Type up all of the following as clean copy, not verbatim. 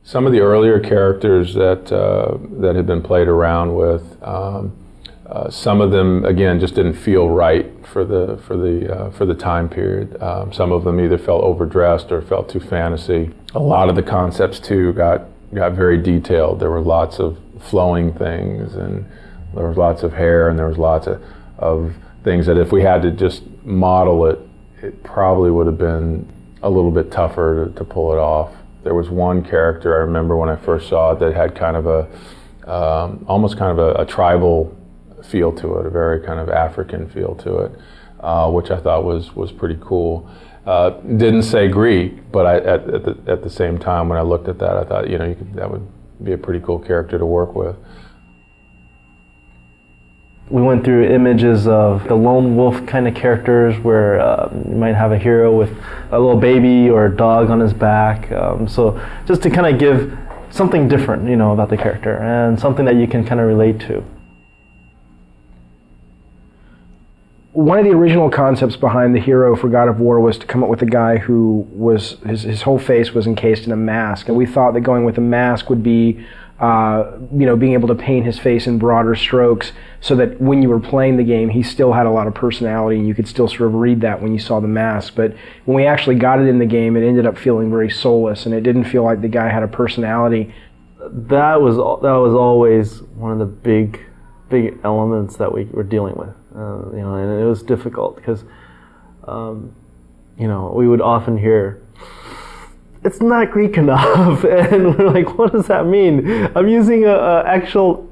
Some of the earlier characters that had been played around with, some of them again just didn't feel right for the time period. Some of them either felt overdressed or felt too fantasy. A lot of the concepts too got very detailed. There were lots of flowing things, and there was lots of hair, and there was lots of things that if we had to just model it, it probably would have been a little bit tougher to pull it off. There was one character I remember when I first saw it that had kind of almost kind of a tribal feel to it, a very kind of African feel to it, which I thought was pretty cool. Didn't say Greek, but at the same time when I looked at that, I thought, that would be a pretty cool character to work with. We went through images of the lone wolf kind of characters where you might have a hero with a little baby or a dog on his back. So just to kind of give something different, about the character and something that you can kind of relate to. One of the original concepts behind the hero for God of War was to come up with a guy who was, his whole face was encased in a mask. And we thought that going with a mask would be being able to paint his face in broader strokes so that when you were playing the game, he still had a lot of personality and you could still sort of read that when you saw the mask. But when we actually got it in the game, it ended up feeling very soulless and it didn't feel like the guy had a personality. That was always one of the big elements that we were dealing with, and it was difficult because, we would often hear, it's not Greek enough, and we're like, what does that mean? I'm using a actual,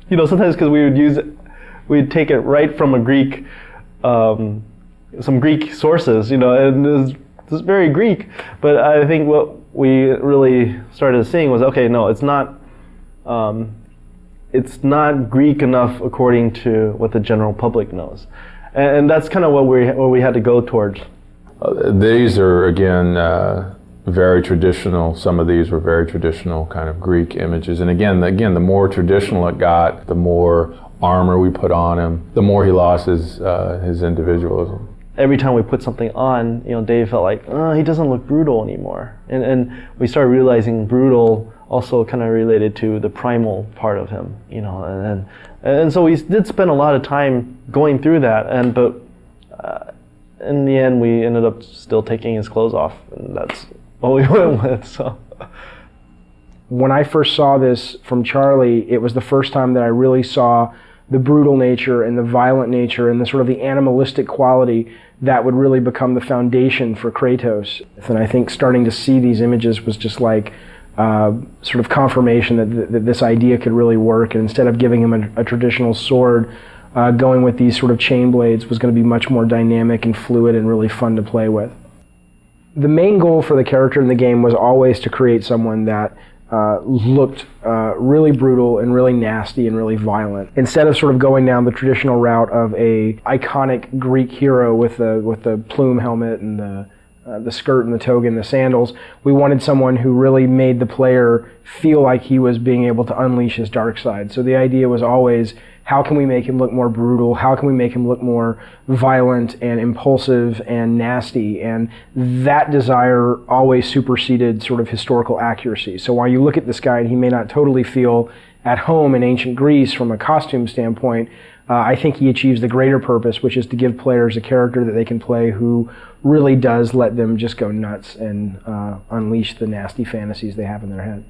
sometimes because we'd take it right from a Greek, some Greek sources, and it's very Greek. But I think what we really started seeing was, okay, no, it's not Greek enough according to what the general public knows, and that's kind of what we had to go towards. These are again. Very traditional. Some of these were very traditional kind of Greek images. And again, the more traditional it got, the more armor we put on him, the more he lost his individualism. Every time we put something on, Dave felt like, he doesn't look brutal anymore. And we started realizing brutal also kind of related to the primal part of him, and so we did spend a lot of time going through that, but in the end we ended up still taking his clothes off, and that's what we went with. So when I first saw this from Charlie, it was the first time that I really saw the brutal nature and the violent nature and the sort of the animalistic quality that would really become the foundation for Kratos. And I think starting to see these images was just like sort of confirmation that this idea could really work, and instead of giving him a traditional sword, going with these sort of chain blades was going to be much more dynamic and fluid and really fun to play with. The main goal for the character in the game was always to create someone that looked really brutal and really nasty and really violent. Instead of sort of going down the traditional route of a iconic Greek hero with the plume helmet and the skirt and the toga and the sandals, we wanted someone who really made the player feel like he was being able to unleash his dark side. So the idea was always, how can we make him look more brutal? How can we make him look more violent and impulsive and nasty? And that desire always superseded sort of historical accuracy. So while you look at this guy and he may not totally feel at home in ancient Greece from a costume standpoint, I think he achieves the greater purpose, which is to give players a character that they can play who really does let them just go nuts and unleash the nasty fantasies they have in their head.